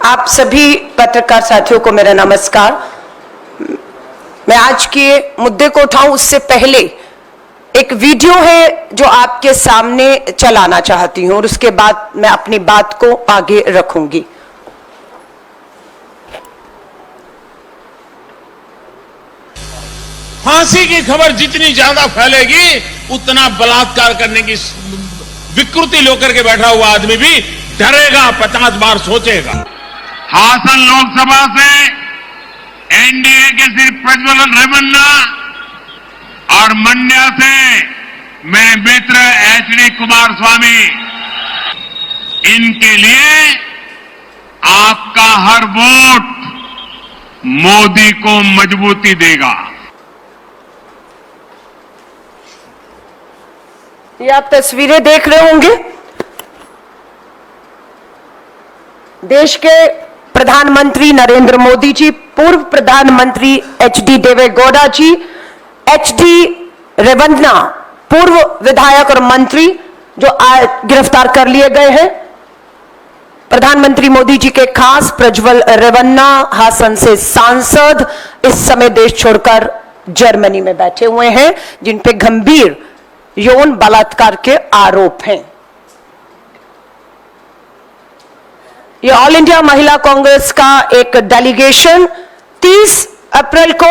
आप सभी पत्रकार साथियों को मेरा नमस्कार। मैं आज के मुद्दे को उठाऊं उससे पहले एक वीडियो है जो आपके सामने चलाना चाहती हूं और उसके बाद मैं अपनी बात को आगे रखूंगी। फांसी की खबर जितनी ज्यादा फैलेगी उतना बलात्कार करने की विकृति लेकर के बैठा हुआ आदमी भी डरेगा, 50 बार सोचेगा। हासन लोकसभा से एनडीए के श्री प्रज्वल रेवन्ना और मंड्या से मेरे मित्र एचडी कुमारस्वामी, इनके लिए आपका हर वोट मोदी को मजबूती देगा। ये आप तस्वीरें देख रहे होंगे, देश के प्रधानमंत्री नरेंद्र मोदी जी, पूर्व प्रधानमंत्री एचडी देवेगौड़ा जी, एचडी रेवन्ना पूर्व विधायक और मंत्री जो गिरफ्तार कर लिए गए हैं। प्रधानमंत्री मोदी जी के खास प्रज्वल रेवन्ना हासन से सांसद इस समय देश छोड़कर जर्मनी में बैठे हुए हैं, जिन पे गंभीर यौन बलात्कार के आरोप हैं। ये ऑल इंडिया महिला कांग्रेस का एक डेलीगेशन 30 अप्रैल को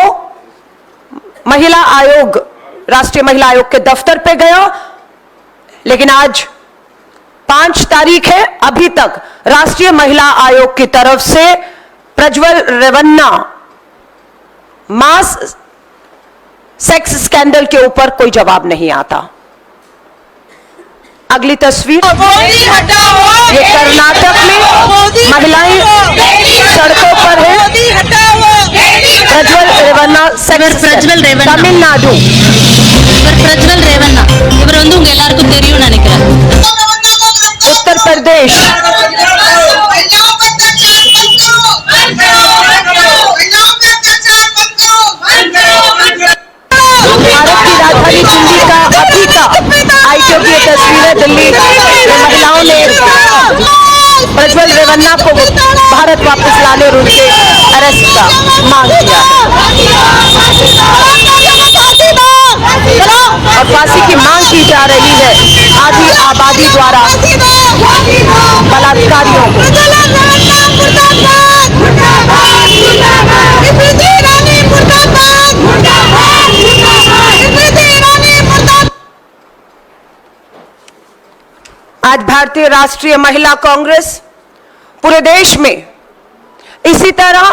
महिला आयोग, राष्ट्रीय महिला आयोग के दफ्तर पे गया, लेकिन आज 5 तारीख है, अभी तक राष्ट्रीय महिला आयोग की तरफ से प्रज्वल रेवन्ना मास सेक्स स्कैंडल के ऊपर कोई जवाब नहीं आता। अगली तस्वीर, ये कर्नाटक में महिलाएं सड़कों पर है। प्रज्वल रेवन्ना तमिलनाडु। प्रज्वल रेवन्ना इवर வந்து உங்க எல்லாருக்கும் தெரியும் நினைக்கிறேன்। उत्तर प्रदेश, भारत की राजधानी दिल्ली का अभी का आईटीओ की तस्वीरें, दिल्ली में महिलाओं ने प्रज्वल रेवन्ना को भारत वापस लाने और उनके अरेस्ट का मांग किया और फांसी की मांग की जा रही है आधी आबादी द्वारा बलात्कारियों को। आज भारतीय राष्ट्रीय महिला कांग्रेस पूरे देश में इसी तरह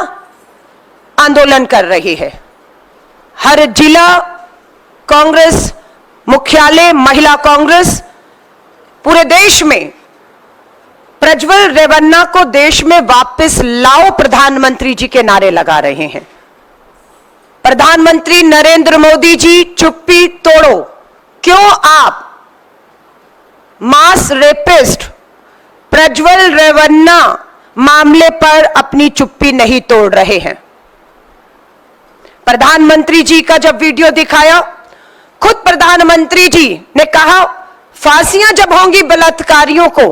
आंदोलन कर रही है। हर जिला कांग्रेस मुख्यालय महिला कांग्रेस पूरे देश में प्रज्वल रेवन्ना को देश में वापस लाओ प्रधानमंत्री जी के नारे लगा रहे हैं। प्रधानमंत्री नरेंद्र मोदी जी, चुप्पी तोड़ो। क्यों आप मास रेपिस्ट प्रज्वल रेवन्ना मामले पर अपनी चुप्पी नहीं तोड़ रहे हैं? प्रधानमंत्री जी का जब वीडियो दिखाया, खुद प्रधानमंत्री जी ने कहा फांसियां जब होंगी बलात्कारियों को,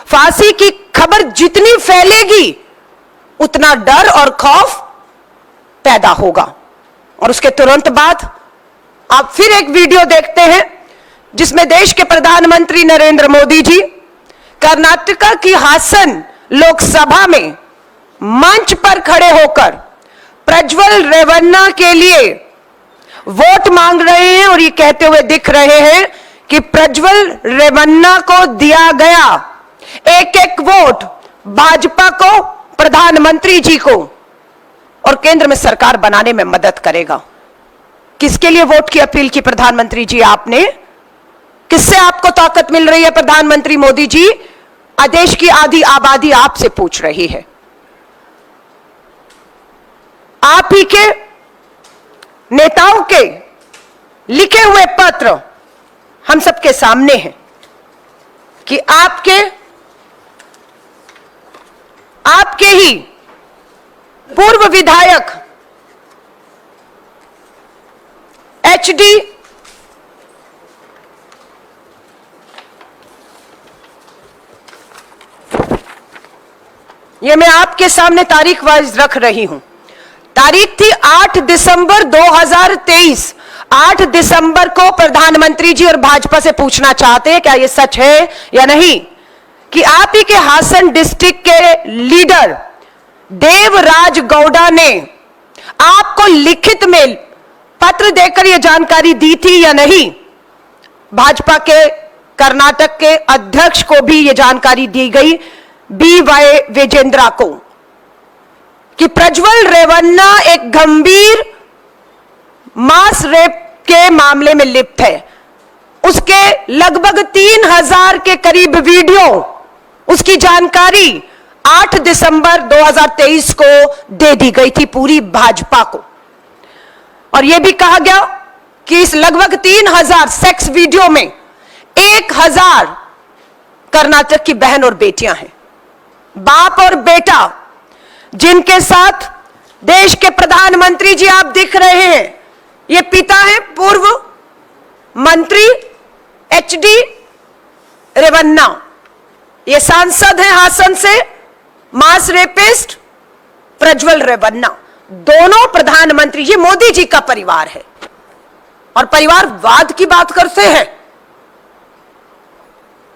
फांसी की खबर जितनी फैलेगी उतना डर और खौफ पैदा होगा। और उसके तुरंत बाद आप फिर एक वीडियो देखते हैं जिसमें देश के प्रधानमंत्री नरेंद्र मोदी जी कर्नाटका की हासन लोकसभा में मंच पर खड़े होकर प्रज्वल रेवन्ना के लिए वोट मांग रहे हैं और ये कहते हुए दिख रहे हैं कि प्रज्वल रेवन्ना को दिया गया एक एक वोट भाजपा को, प्रधानमंत्री जी को और केंद्र में सरकार बनाने में मदद करेगा। किसके लिए वोट की अपील की प्रधानमंत्री जी आपने? किससे आपको ताकत मिल रही है प्रधानमंत्री मोदी जी? देश की आधी आबादी आपसे पूछ रही है। आप ही के नेताओं के लिखे हुए पत्र हम सबके सामने हैं कि आपके ही पूर्व विधायक एचडी ये मैं आपके सामने तारीख वाइज रख रही हूं। तारीख थी 8 दिसंबर 2023। 8 दिसंबर को प्रधानमंत्री जी और भाजपा से पूछना चाहते हैं क्या ये सच है या नहीं कि आप ही के हासन डिस्ट्रिक्ट के लीडर देवराज गौड़ा ने आपको लिखित में पत्र देकर यह जानकारी दी थी या नहीं। भाजपा के कर्नाटक के अध्यक्ष को भी यह जानकारी दी गई BY विजेंद्रा को कि प्रज्वल रेवन्ना एक गंभीर मास रेप के मामले में लिप्त है। उसके लगभग 3000 के करीब वीडियो, उसकी जानकारी 8 दिसंबर 2023 को दे दी गई थी पूरी भाजपा को। और यह भी कहा गया कि इस लगभग 3000 सेक्स वीडियो में 1000 कर्नाटक की बहन और बेटियां हैं। बाप और बेटा जिनके साथ देश के प्रधानमंत्री जी आप दिख रहे हैं, ये पिता है पूर्व मंत्री HD रेवन्ना, ये सांसद हैं हासन से मास रेपिस्ट प्रज्वल रेवन्ना। दोनों प्रधानमंत्री, ये मोदी जी का परिवार है और परिवारवाद की बात करते हैं।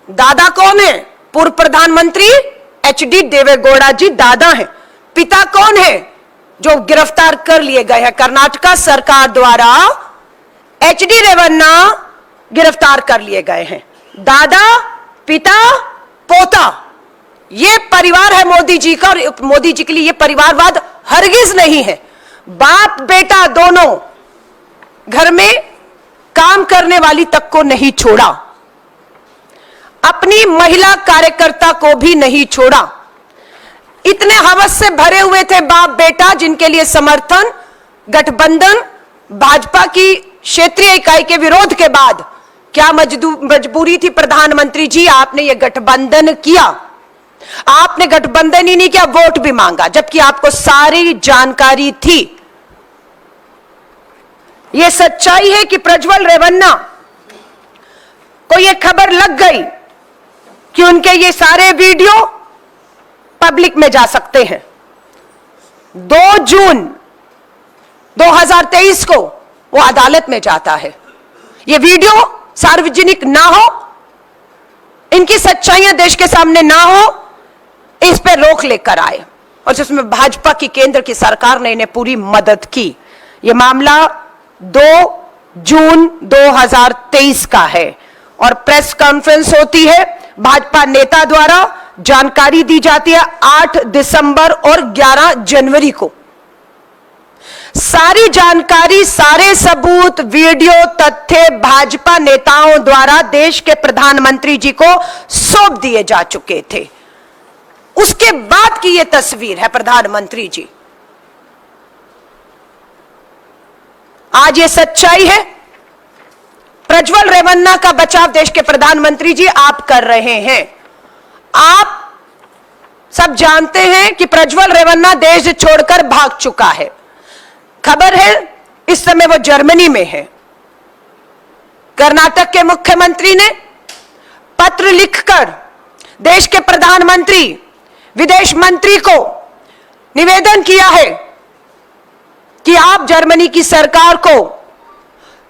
दादा कौन है? पूर्व प्रधानमंत्री HD देवेगौड़ा जी दादा हैं। पिता कौन है जो गिरफ्तार कर लिए गए हैं कर्नाटक सरकार द्वारा? HD रेवन्ना गिरफ्तार कर लिए गए हैं। दादा, पिता, पोता, ये परिवार है मोदी जी का। और मोदी जी के लिए ये परिवारवाद हरगिज नहीं है। बाप बेटा दोनों घर में काम करने वाली तक को नहीं छोड़ा, अपनी महिला कार्यकर्ता को भी नहीं छोड़ा। इतने हवस से भरे हुए थे बाप बेटा, जिनके लिए समर्थन गठबंधन भाजपा की क्षेत्रीय इकाई के विरोध के बाद क्या मजबूरी थी प्रधानमंत्री जी? आपने यह गठबंधन किया। आपने गठबंधन ही नहीं किया, वोट भी मांगा, जबकि आपको सारी जानकारी थी। यह सच्चाई है कि प्रज्वल रेवन्ना को यह खबर लग गई कि उनके ये सारे वीडियो पब्लिक में जा सकते हैं। 2 जून 2023 को वो अदालत में जाता है। ये वीडियो सार्वजनिक ना हो, इनकी सच्चाइयां देश के सामने ना हो, इस पे रोक लेकर आए। और जिसमें भाजपा की केंद्र की सरकार ने इन्हें पूरी मदद की। यह मामला 2 जून 2023 का है और प्रेस कॉन्फ्रेंस होती है। भाजपा नेता द्वारा जानकारी दी जाती है 8 दिसंबर और 11 जनवरी को। सारी जानकारी, सारे सबूत, वीडियो, तथ्य भाजपा नेताओं द्वारा देश के प्रधानमंत्री जी को सौंप दिए जा चुके थे। उसके बाद की यह तस्वीर है प्रधानमंत्री जी। आज ये सच्चाई है। प्रज्वल रेवन्ना का बचाव देश के प्रधानमंत्री जी आप कर रहे हैं। आप सब जानते हैं कि प्रज्वल रेवन्ना देश छोड़कर भाग चुका है। खबर है इस समय वो जर्मनी में है। कर्नाटक के मुख्यमंत्री ने पत्र लिखकर देश के प्रधानमंत्री, विदेश मंत्री को निवेदन किया है कि आप जर्मनी की सरकार को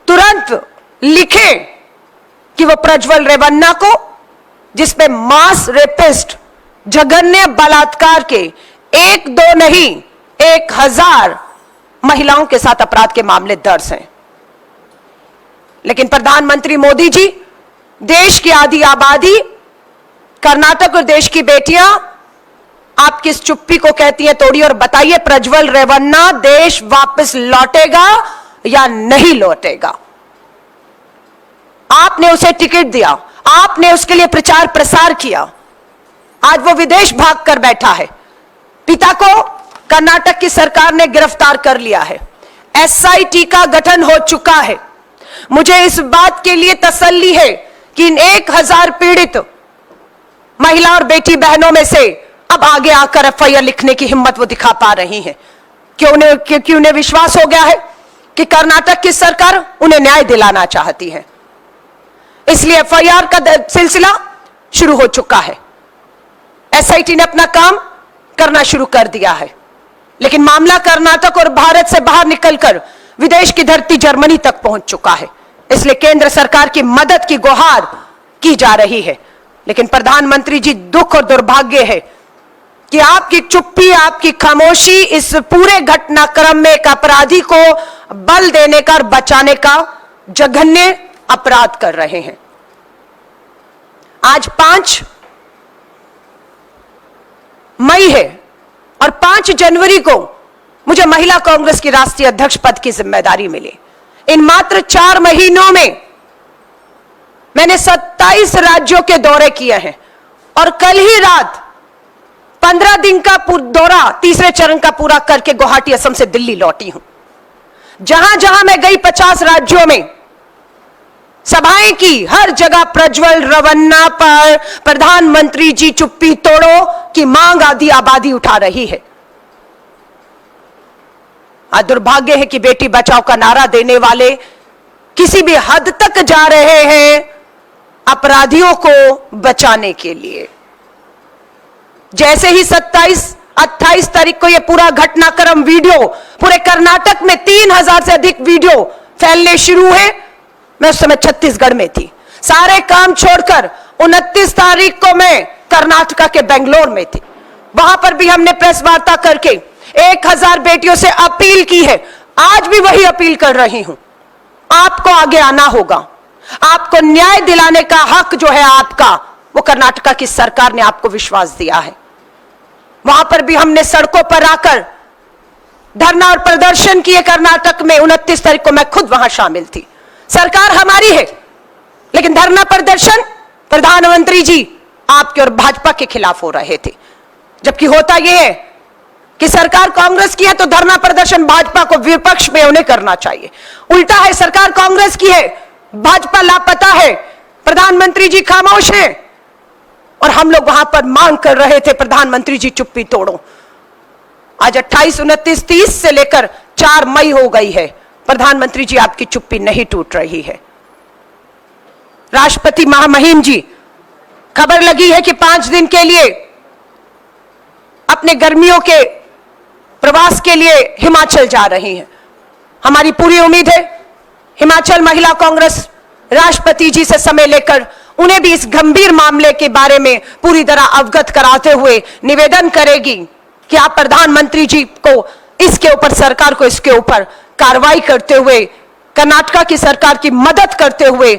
तुरंत लिखें कि वो प्रज्वल रेवन्ना को, जिसपे मास रेपिस्ट, जघन्य बलात्कार के 1-2 नहीं 1000 महिलाओं के साथ अपराध के मामले दर्ज हैं। लेकिन प्रधानमंत्री मोदी जी, देश की आधी आबादी, कर्नाटक और देश की बेटियां, आप किस चुप्पी को कहती हैं तोड़िए और बताइए प्रज्वल रेवन्ना देश वापस लौटेगा या नहीं लौटेगा? आपने उसे टिकट दिया, आपने उसके लिए प्रचार प्रसार किया। आज वो विदेश भाग कर बैठा है। पिता को कर्नाटक की सरकार ने गिरफ्तार कर लिया है। SIT का गठन हो चुका है। मुझे इस बात के लिए तसल्ली है कि इन 1000 पीड़ित महिला और बेटी बहनों में से अब आगे आकर FIR लिखने की हिम्मत वो दिखा पा रही हैं, क्योंकि उन्हें विश्वास हो गया है कि कर्नाटक की सरकार उन्हें न्याय दिलाना चाहती है। इसलिए FIR का सिलसिला शुरू हो चुका है। SIT ने अपना काम करना शुरू कर दिया है। लेकिन मामला कर्नाटक और भारत से बाहर निकलकर विदेश की धरती जर्मनी तक पहुंच चुका है। इसलिए केंद्र सरकार की मदद की गुहार की जा रही है। लेकिन प्रधानमंत्री जी, दुख और दुर्भाग्य है कि आपकी चुप्पी, आपकी खामोशी इस पूरे घटनाक्रम में एक अपराधी को बल देने का और बचाने का जघन्य अपराध कर रहे हैं। आज 5 मई है और 5 जनवरी को मुझे महिला कांग्रेस की राष्ट्रीय अध्यक्ष पद की जिम्मेदारी मिली। इन मात्र 4 महीनों में मैंने 27 राज्यों के दौरे किए हैं और कल ही रात 15 दिन का दौरा तीसरे चरण का पूरा करके गुवाहाटी असम से दिल्ली लौटी हूं। जहां जहां मैं गई 50 राज्यों में सभाएं की, हर जगह प्रज्वल रवन्ना पर प्रधानमंत्री जी चुप्पी तोड़ो की मांग आदि आबादी उठा रही है। आज दुर्भाग्य है कि बेटी बचाओ का नारा देने वाले किसी भी हद तक जा रहे हैं अपराधियों को बचाने के लिए। जैसे ही 27-28 तारीख को यह पूरा घटनाक्रम वीडियो पूरे कर्नाटक में 3000 से अधिक वीडियो फैलने शुरू हुए, मैं उस समय छत्तीसगढ़ में थी। सारे काम छोड़कर 29 तारीख को मैं कर्नाटका के बेंगलोर में थी। वहां पर भी हमने प्रेस वार्ता करके 1000 बेटियों से अपील की है। आज भी वही अपील कर रही हूं, आपको आगे आना होगा। आपको न्याय दिलाने का हक जो है आपका, वो कर्नाटका की सरकार ने आपको विश्वास दिया है। वहां पर भी हमने सड़कों पर आकर धरना और प्रदर्शन किए। कर्नाटक में 29 तारीख को मैं खुद वहां शामिल थी। सरकार हमारी है, लेकिन धरना प्रदर्शन प्रधानमंत्री जी आपके और भाजपा के खिलाफ हो रहे थे। जबकि होता यह है कि सरकार कांग्रेस की है तो धरना प्रदर्शन भाजपा को विपक्ष में उन्हें करना चाहिए। उल्टा है, सरकार कांग्रेस की है, भाजपा लापता है, प्रधानमंत्री जी खामोश हैं और हम लोग वहां पर मांग कर रहे थे प्रधानमंत्री जी चुप्पी तोड़ो। आज 28, 29, 30 से लेकर 4 मई हो गई है, प्रधानमंत्री जी आपकी चुप्पी नहीं टूट रही है। राष्ट्रपति महामहिम जी, खबर लगी है कि 5 दिन के लिए अपने गर्मियों के प्रवास के लिए हिमाचल जा रही हैं। हमारी पूरी उम्मीद है हिमाचल महिला कांग्रेस राष्ट्रपति जी से समय लेकर उन्हें भी इस गंभीर मामले के बारे में पूरी तरह अवगत कराते हुए निवेदन करेगी कि आप प्रधानमंत्री जी को इसके ऊपर, सरकार को इसके ऊपर कार्रवाई करते हुए, कर्नाटका की सरकार की मदद करते हुए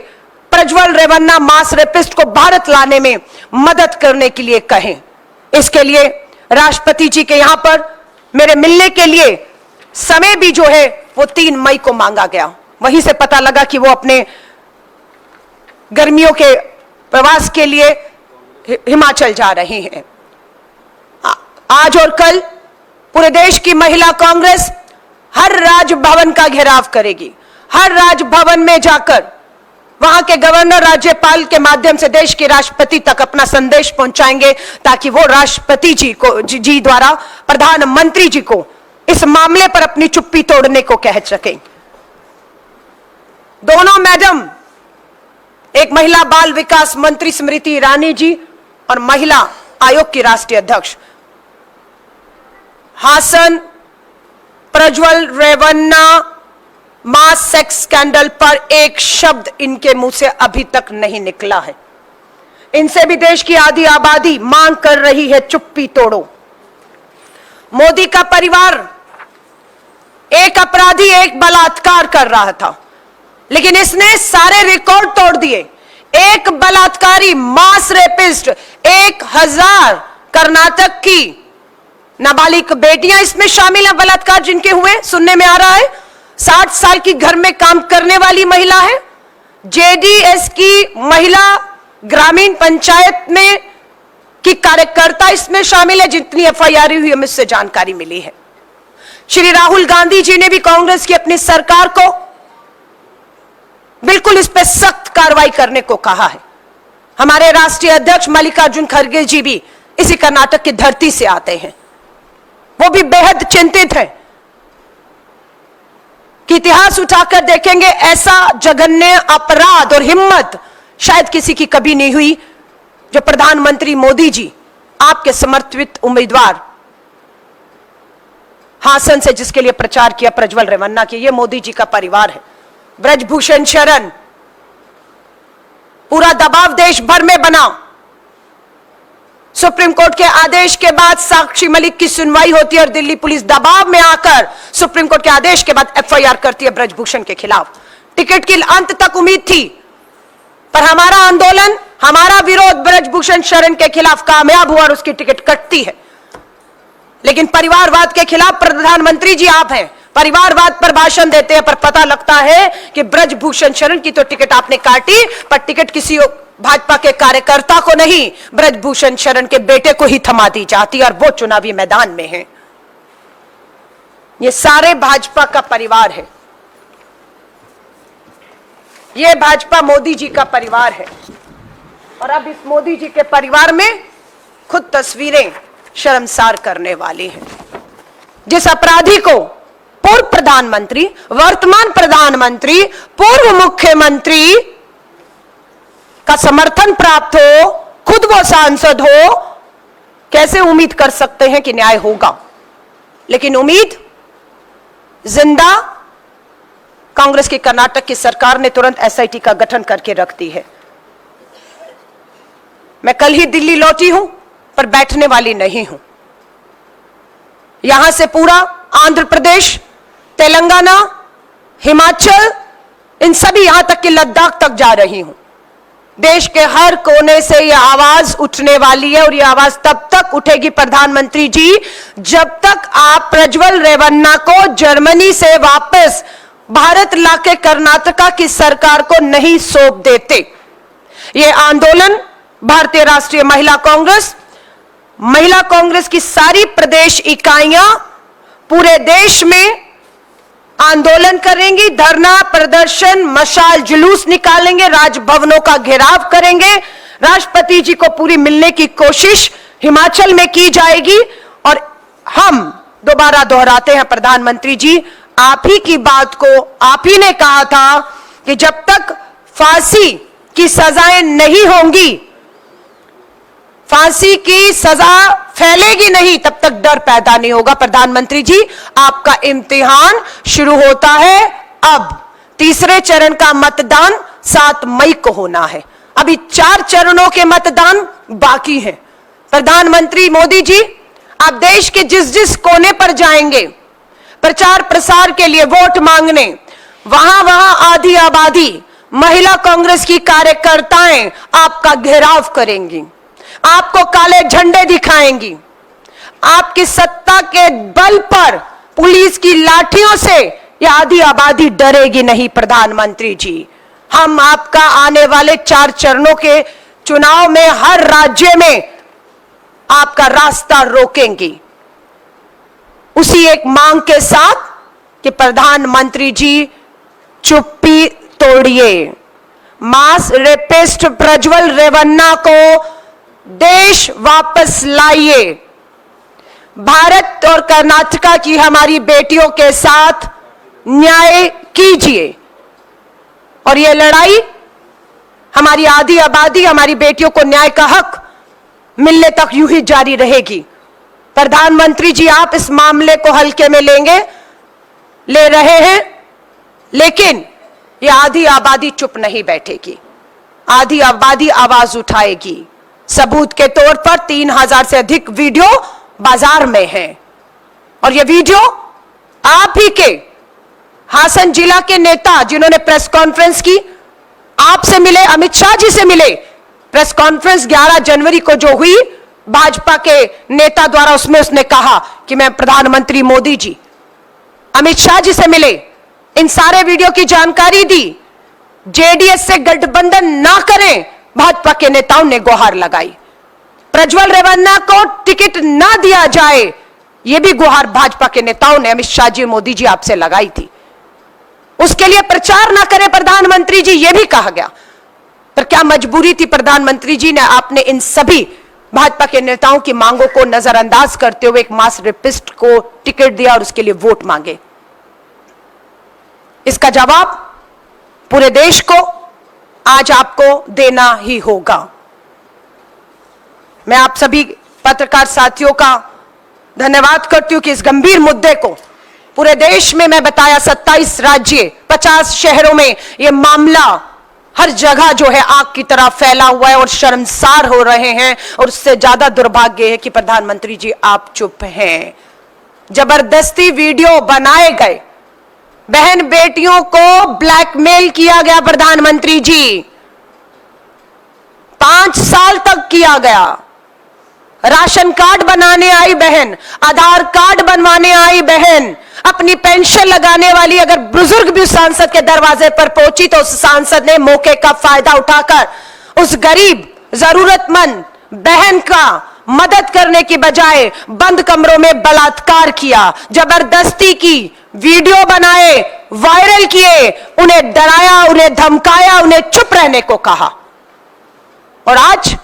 प्रज्वल रेवन्ना मास रेपिस्ट को भारत लाने में मदद करने के लिए कहें। इसके लिए राष्ट्रपति जी के यहां पर मेरे मिलने के लिए समय भी जो है वो 3 मई को मांगा गया। वहीं से पता लगा कि वो अपने गर्मियों के प्रवास के लिए हिमाचल जा रही हैं। आज और कल पूरे देश की महिला कांग्रेस हर राजभवन का घेराव करेगी। हर राजभवन में जाकर वहां के गवर्नर, राज्यपाल के माध्यम से देश के राष्ट्रपति तक अपना संदेश पहुंचाएंगे, ताकि वो राष्ट्रपति जी द्वारा प्रधानमंत्री जी को इस मामले पर अपनी चुप्पी तोड़ने को कह सकें। दोनों मैडम, एक महिला बाल विकास मंत्री स्मृति ईरानी जी और महिला आयोग की राष्ट्रीय अध्यक्ष, हासन प्रज्वल रेवन्ना मास सेक्स स्कैंडल पर एक शब्द इनके मुंह से अभी तक नहीं निकला है। इनसे भी देश की आधी आबादी मांग कर रही है चुप्पी तोड़ो। मोदी का परिवार एक अपराधी, एक बलात्कार कर रहा था, लेकिन इसने सारे रिकॉर्ड तोड़ दिए। एक बलात्कारी मास रेपिस्ट, 1000 कर्नाटक की नाबालिग बेटियां इसमें शामिल है। बलात्कार जिनके हुए, सुनने में आ रहा है 60 साल की घर में काम करने वाली महिला है। जेडीएस की महिला ग्रामीण पंचायत में की कार्यकर्ता इसमें शामिल है, जितनी एफआईआर हुई है मुझसे जानकारी मिली है। श्री राहुल गांधी जी ने भी कांग्रेस की अपनी सरकार को बिल्कुल इस पे सख्त कार्रवाई करने को कहा है। हमारे राष्ट्रीय अध्यक्ष मल्लिकार्जुन खड़गे जी भी इसी कर्नाटक की धरती से आते हैं। वो भी बेहद चिंतित है कि इतिहास उठाकर देखेंगे ऐसा जघन्य अपराध और हिम्मत शायद किसी की कभी नहीं हुई, जो प्रधानमंत्री मोदी जी, आपके समर्थित उम्मीदवार हासन से जिसके लिए प्रचार किया प्रज्वल रेवन्ना की, ये मोदी जी का परिवार है। ब्रजभूषण शरण, पूरा दबाव देश भर में बना। सुप्रीम कोर्ट के आदेश के बाद साक्षी मलिक की सुनवाई होती है और दिल्ली पुलिस दबाव में आकर सुप्रीम कोर्ट के आदेश के बाद एफआईआर करती है ब्रजभूषण के खिलाफ। टिकट की अंत तक उम्मीद थी, पर हमारा आंदोलन, हमारा विरोध ब्रजभूषण शरण के खिलाफ कामयाब हुआ और उसकी टिकट कटती है। लेकिन परिवारवाद के खिलाफ प्रधानमंत्री जी आप हैं, परिवारवाद पर भाषण देते हैं, पर पता लगता है कि ब्रजभूषण शरण की तो टिकट आपने काटी, पर टिकट किसी भाजपा के कार्यकर्ता को नहीं, ब्रजभूषण शरण के बेटे को ही थमा दी जाती और वो चुनावी मैदान में है। ये सारे भाजपा का परिवार है, ये भाजपा मोदी जी का परिवार है। और अब इस मोदी जी के परिवार में खुद तस्वीरें शर्मसार करने वाली हैं। जिस अपराधी को पूर्व प्रधानमंत्री, वर्तमान प्रधानमंत्री, पूर्व मुख्यमंत्री का समर्थन प्राप्त हो, खुद वो सांसद हो, कैसे उम्मीद कर सकते हैं कि न्याय होगा? लेकिन उम्मीद जिंदा कांग्रेस की कर्नाटक की सरकार ने तुरंत एसआईटी का गठन करके रख दी है। मैं कल ही दिल्ली लौटी हूं, पर बैठने वाली नहीं हूं। यहां से पूरा आंध्र प्रदेश, तेलंगाना, हिमाचल, इन सभी यहां तक कि लद्दाख तक जा रही हूं। देश के हर कोने से यह आवाज उठने वाली है और यह आवाज तब तक उठेगी प्रधानमंत्री जी, जब तक आप प्रज्वल रेवन्ना को जर्मनी से वापस भारत लाके कर्नाटका की सरकार को नहीं सौंप देते। यह आंदोलन भारतीय राष्ट्रीय महिला कांग्रेस की सारी प्रदेश इकाइयां पूरे देश में आंदोलन करेंगी, धरना प्रदर्शन, मशाल जुलूस निकालेंगे, राजभवनों का घेराव करेंगे। राष्ट्रपति जी को पूरी मिलने की कोशिश हिमाचल में की जाएगी। और हम दोबारा दोहराते हैं प्रधानमंत्री जी, आप ही की बात को, आप ही ने कहा था कि जब तक फांसी की सजाएं नहीं होंगी, फांसी की सजा फैलेगी नहीं, तब तक डर पैदा नहीं होगा। प्रधानमंत्री जी, आपका इम्तिहान शुरू होता है अब। तीसरे चरण का मतदान 7 मई को होना है। अभी 4 चरणों के मतदान बाकी हैं। प्रधानमंत्री मोदी जी, आप देश के जिस जिस कोने पर जाएंगे प्रचार प्रसार के लिए, वोट मांगने, वहां वहां आधी आबादी महिला कांग्रेस की कार्यकर्ताएं आपका घेराव करेंगी, आपको काले झंडे दिखाएंगी। आपकी सत्ता के बल पर पुलिस की लाठियों से यह आधी आबादी डरेगी नहीं। प्रधानमंत्री जी, हम आपका आने वाले 4 चरणों के चुनाव में हर राज्य में आपका रास्ता रोकेंगे, उसी एक मांग के साथ कि प्रधानमंत्री जी चुप्पी तोड़िए। मास रेपिस्ट प्रज्वल रेवन्ना को देश वापस लाइए। भारत और कर्नाटका की हमारी बेटियों के साथ न्याय कीजिए। और यह लड़ाई हमारी आधी आबादी, हमारी बेटियों को न्याय का हक मिलने तक यूं ही जारी रहेगी। प्रधानमंत्री जी, आप इस मामले को हल्के में ले रहे हैं, लेकिन यह आधी आबादी चुप नहीं बैठेगी। आधी आबादी आवाज उठाएगी। सबूत के तौर पर 3000 से अधिक वीडियो बाजार में है। और यह वीडियो आप ही के हासन जिला के नेता, जिन्होंने प्रेस कॉन्फ्रेंस की, आपसे मिले, अमित शाह जी से मिले। प्रेस कॉन्फ्रेंस 11 जनवरी को जो हुई भाजपा के नेता द्वारा, उसमें उसने कहा कि मैं प्रधानमंत्री मोदी जी, अमित शाह जी से मिले, इन सारे वीडियो की जानकारी दी। जेडीएस से गठबंधन ना करें, भाजपा के नेताओं ने गुहार लगाई। प्रज्वल रेवन्ना को टिकट ना दिया जाए, यह भी गुहार भाजपा के नेताओं ने, अमित शाह जी, मोदी जी आपसे लगाई थी। उसके लिए प्रचार ना करें प्रधानमंत्री जी, यह भी कहा गया। पर क्या मजबूरी थी प्रधानमंत्री जी ने, आपने इन सभी भाजपा के नेताओं की मांगों को नजरअंदाज करते हुए एक मास रेपिस्ट को टिकट दिया और उसके लिए वोट मांगे? इसका जवाब पूरे देश को आज आपको देना ही होगा। मैं आप सभी पत्रकार साथियों का धन्यवाद करती हूं कि इस गंभीर मुद्दे को पूरे देश में मैं बताया 27 राज्य 50 शहरों में यह मामला हर जगह जो है आग की तरह फैला हुआ है और शर्मसार हो रहे हैं। और उससे ज्यादा दुर्भाग्य है कि प्रधानमंत्री जी आप चुप हैं। जबरदस्ती वीडियो बनाए गए, बहन बेटियों को ब्लैकमेल किया गया प्रधानमंत्री जी, 5 साल तक किया गया। राशन कार्ड बनाने आई बहन, आधार कार्ड बनवाने आई बहन, अपनी पेंशन लगाने वाली अगर बुजुर्ग भी सांसद के दरवाजे पर पहुंची तो उस सांसद ने मौके का फायदा उठाकर उस गरीब जरूरतमंद बहन का मदद करने की बजाय बंद कमरों में बलात्कार किया, जबरदस्ती की, वीडियो बनाए, वायरल किए, उन्हें डराया, उन्हें धमकाया, उन्हें चुप रहने को कहा। और आज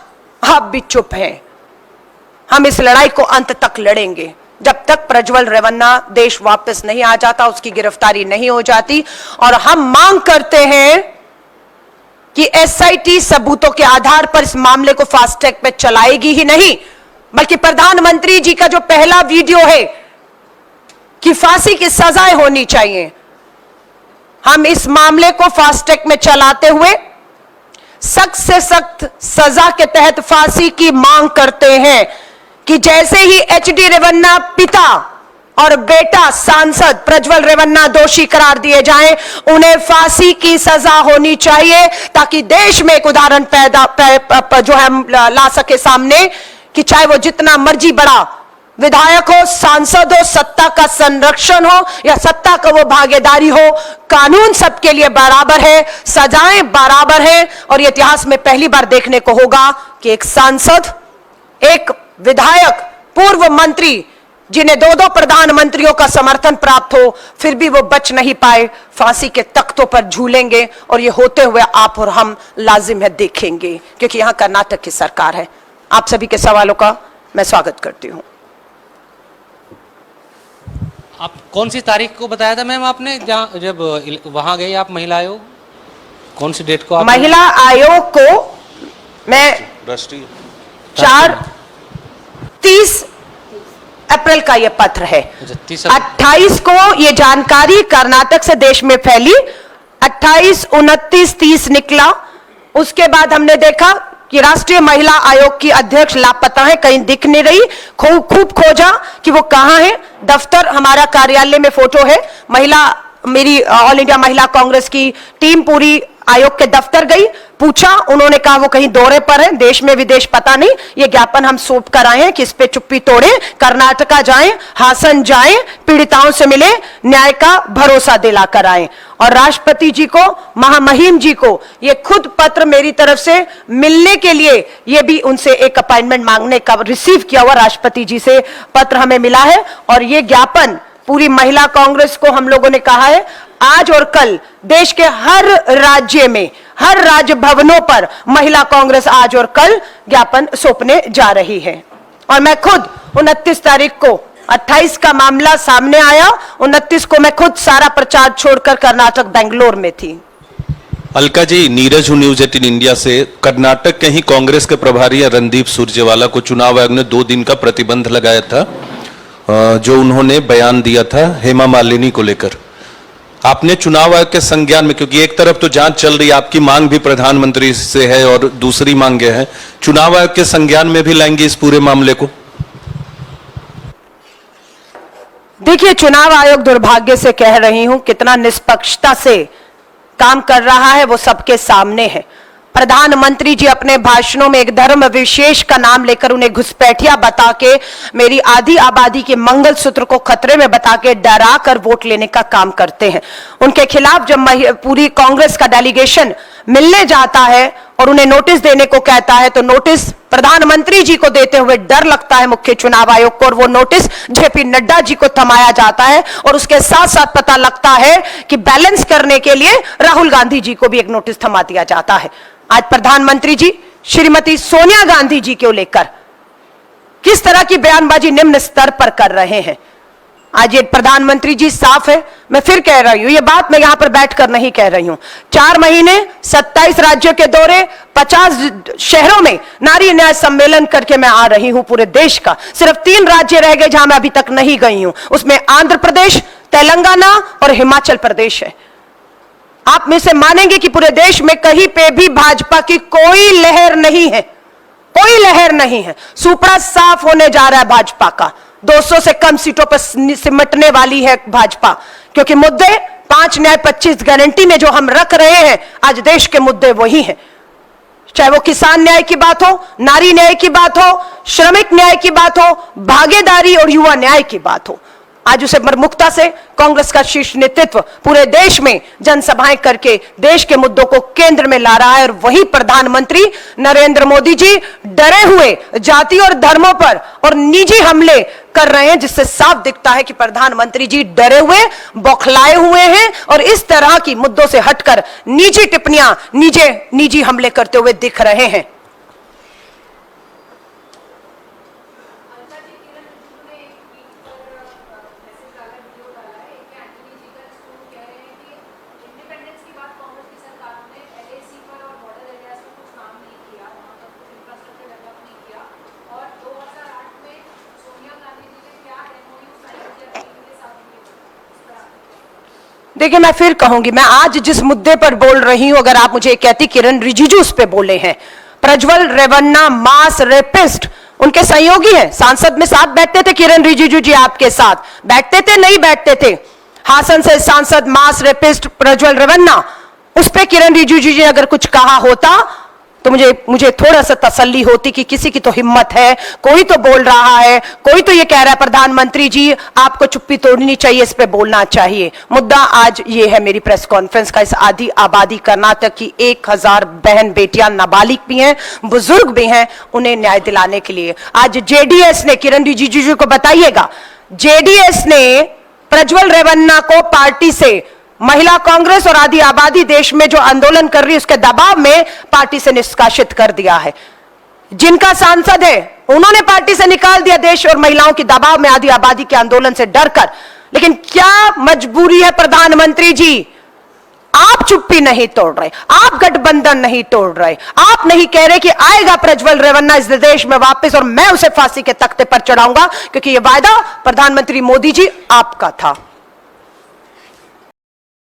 आप भी चुप हैं। हम इस लड़ाई को अंत तक लड़ेंगे जब तक प्रज्वल रेवन्ना देश वापस नहीं आ जाता, उसकी गिरफ्तारी नहीं हो जाती। और हम मांग करते हैं कि एसआईटी सबूतों के आधार पर इस मामले को फास्ट ट्रैक पे चलाएगी ही नहीं, बल्कि प्रधानमंत्री जी का जो पहला वीडियो है कि फांसी की सजाएं होनी चाहिए, हम इस मामले को फास्ट ट्रैक में चलाते हुए सख्त से सख्त सजा के तहत फांसी की मांग करते हैं कि जैसे ही एचडी रेवन्ना पिता और बेटा सांसद प्रज्वल रेवन्ना दोषी करार दिए जाएं, उन्हें फांसी की सजा होनी चाहिए ताकि देश में एक उदाहरण जो है ला सके सामने कि चाहे वो जितना मर्जी बड़ा विधायक हो, सांसद हो, सत्ता का संरक्षण हो या सत्ता का वो भागीदारी हो, कानून सबके लिए बराबर है, सजाएं बराबर है। और इतिहास में पहली बार देखने को होगा कि एक सांसद, एक विधायक, पूर्व मंत्री जिन्हें 2-2 प्रधानमंत्रियों का समर्थन प्राप्त हो, फिर भी वो बच नहीं पाए, फांसी के तख्तों पर झूलेंगे। और ये होते हुए आप और हम लाजिम है देखेंगे, क्योंकि यहां कर्नाटक की सरकार है। आप सभी के सवालों का मैं स्वागत करती हूं। आप कौन सी तारीख को बताया था मैम आपने, जब वहां गई आप महिला आयोग, कौन सी डेट को आप? महिला आयोग को मैं 30 अप्रैल का यह पत्र है। 28 को यह जानकारी कर्नाटक से देश में फैली, 28, 29, 30 निकला। उसके बाद हमने देखा कि राष्ट्रीय महिला आयोग की अध्यक्ष लापता है, कहीं दिख नहीं रही। खूब खोजा कि वो कहां है। दफ्तर हमारा कार्यालय में फोटो है, मेरी ऑल इंडिया महिला कांग्रेस की टीम पूरी आयोग के दफ्तर गई, पूछा, उन्होंने कहा वो कहीं दौरे पर है, देश में विदेश पता नहीं। ये ज्ञापन हम सौंप कर आए हैं कि इस पे चुप्पी तोड़े, कर्नाटका जाएं, हासन जाएं, पीड़िताओं से मिले, न्याय का भरोसा दिलाकर आए। और राष्ट्रपति जी को, महामहिम जी को ये खुद पत्र मेरी तरफ से मिलने के लिए, ये भी उनसे एक अपॉइंटमेंट मांगने का रिसीव किया हुआ राष्ट्रपति जी से पत्र हमें मिला है। और ये ज्ञापन पूरी महिला कांग्रेस को हम लोगों ने कहा है, आज और कल देश के हर राज्य में, हर राज्य भवनों पर महिला कांग्रेस आज और कल ज्ञापन सौंपने जा रही है। और मैं खुद 29 तारीख को, 28 का मामला सामने आया, 29 को मैं खुद सारा प्रचार छोड़कर कर्नाटक बेंगलोर में थी। अलका जी, नीरज हूं न्यूज 18 इंडिया से। कर्नाटक के ही कांग्रेस के प्रभारी रणदीप सुरजेवाला को चुनाव आयोग ने 2 दिन का प्रतिबंध लगाया था, जो उन्होंने बयान दिया था हेमा मालिनी को लेकर। आपने चुनाव आयोग के संज्ञान में, क्योंकि एक तरफ तो जांच चल रही है, आपकी मांग भी प्रधानमंत्री से है और दूसरी मांगे हैं, चुनाव आयोग के संज्ञान में भी लाएंगे इस पूरे मामले को? देखिए, चुनाव आयोग, दुर्भाग्य से कह रही हूं, कितना निष्पक्षता से काम कर रहा है वो सबके सामने है। प्रधानमंत्री जी अपने भाषणों में एक धर्म विशेष का नाम लेकर उन्हें घुसपैठिया बता के, मेरी आधी आबादी के मंगलसूत्र को खतरे में बता के डरा कर वोट लेने का काम करते हैं। उनके खिलाफ जब पूरी कांग्रेस का डेलीगेशन मिलने जाता है और उन्हें नोटिस देने को कहता है, तो नोटिस प्रधानमंत्री जी को देते हुए डर लगता है मुख्य चुनाव आयोग को, और वो नोटिस जेपी नड्डा जी को थमाया जाता है। और उसके साथ साथ पता लगता है कि बैलेंस करने के लिए राहुल गांधी जी को भी एक नोटिस थमा दिया जाता है। आज प्रधानमंत्री जी श्रीमती सोनिया गांधी जी को लेकर किस तरह की बयानबाजी निम्न स्तर पर कर रहे हैं। आज ये प्रधानमंत्री जी साफ है, मैं फिर कह रही हूं, ये बात मैं यहां पर बैठकर नहीं कह रही हूं। 4 महीने 27 राज्यों के दौरे, 50 शहरों में नारी न्याय सम्मेलन करके मैं आ रही हूं पूरे देश का। सिर्फ 3 राज्य रह गए जहां मैं अभी तक नहीं गई हूं, उसमें आंध्र प्रदेश, तेलंगाना और हिमाचल प्रदेश है। आप में से मानेंगे कि पूरे देश में कहीं पे भी भाजपा की कोई लहर नहीं है, कोई लहर नहीं है। सुपड़ा साफ होने जा रहा है भाजपा का। 200 से कम सीटों पर सिमटने वाली है भाजपा, क्योंकि मुद्दे 5 न्याय 25 गारंटी में जो हम रख रहे हैं, आज देश के मुद्दे वही हैं। चाहे वो किसान न्याय की बात हो, नारी न्याय की बात हो, श्रमिक न्याय की बात हो, भागीदारी और युवा न्याय की बात हो, आज उसे प्रमुखता से कांग्रेस का शीर्ष नेतृत्व पूरे देश में जनसभाएं करके देश के मुद्दों को केंद्र में ला रहा है। और वही प्रधानमंत्री नरेंद्र मोदी जी डरे हुए जाति और धर्मों पर और निजी हमले कर रहे हैं, जिससे साफ दिखता है कि प्रधानमंत्री जी डरे हुए, बौखलाए हुए हैं और इस तरह की मुद्दों से हटकर निजी टिप्पणियां, निजी हमले करते हुए दिख रहे हैं। देखिए, मैं फिर कहूंगी, मैं आज जिस मुद्दे पर बोल रही हूं, अगर आप मुझे कहती किरण रिजिजू उस पे बोले हैं, प्रज्वल रेवन्ना मास रेपिस्ट, उनके सहयोगी हैं, सांसद में साथ बैठते थे किरण रिजिजू जी, आपके साथ बैठते थे, नहीं बैठते थे? हासन से सांसद मास रेपिस्ट प्रज्वल रेवन्ना, उस पे किरण रिजिजू जी ने अगर कुछ कहा होता तो मुझे थोड़ा सा तसल्ली होती कि किसी की तो हिम्मत है, कोई तो बोल रहा है, कोई तो ये कह रहा है प्रधानमंत्री जी आपको चुप्पी तोड़नी चाहिए, इस पे बोलना चाहिए। मुद्दा आज ये है मेरी प्रेस कॉन्फ्रेंस का, इस आधी आबादी कर्नाटक की 1000 बहन बेटियां, नाबालिग भी हैं, बुजुर्ग भी हैं, उन्हें न्याय दिलाने के लिए आज जेडीएस ने, किरण रिजिजू जी को बताइएगा, जेडीएस ने प्रज्वल रेवन्ना को पार्टी से, महिला कांग्रेस और आधी आबादी देश में जो आंदोलन कर रही है उसके दबाव में पार्टी से निष्कासित कर दिया है। जिनका सांसद है उन्होंने पार्टी से निकाल दिया, देश और महिलाओं के दबाव में, आधी आबादी के आंदोलन से डरकर। लेकिन क्या मजबूरी है प्रधानमंत्री जी? आप चुप्पी नहीं तोड़ रहे, आप गठबंधन नहीं तोड़ रहे, आप नहीं कह रहे कि आएगा प्रज्वल रेवन्ना इस देश में वापस और मैं उसे फांसी के तख्ते पर चढ़ाऊंगा, क्योंकि यह वायदा प्रधानमंत्री मोदी जी आपका था।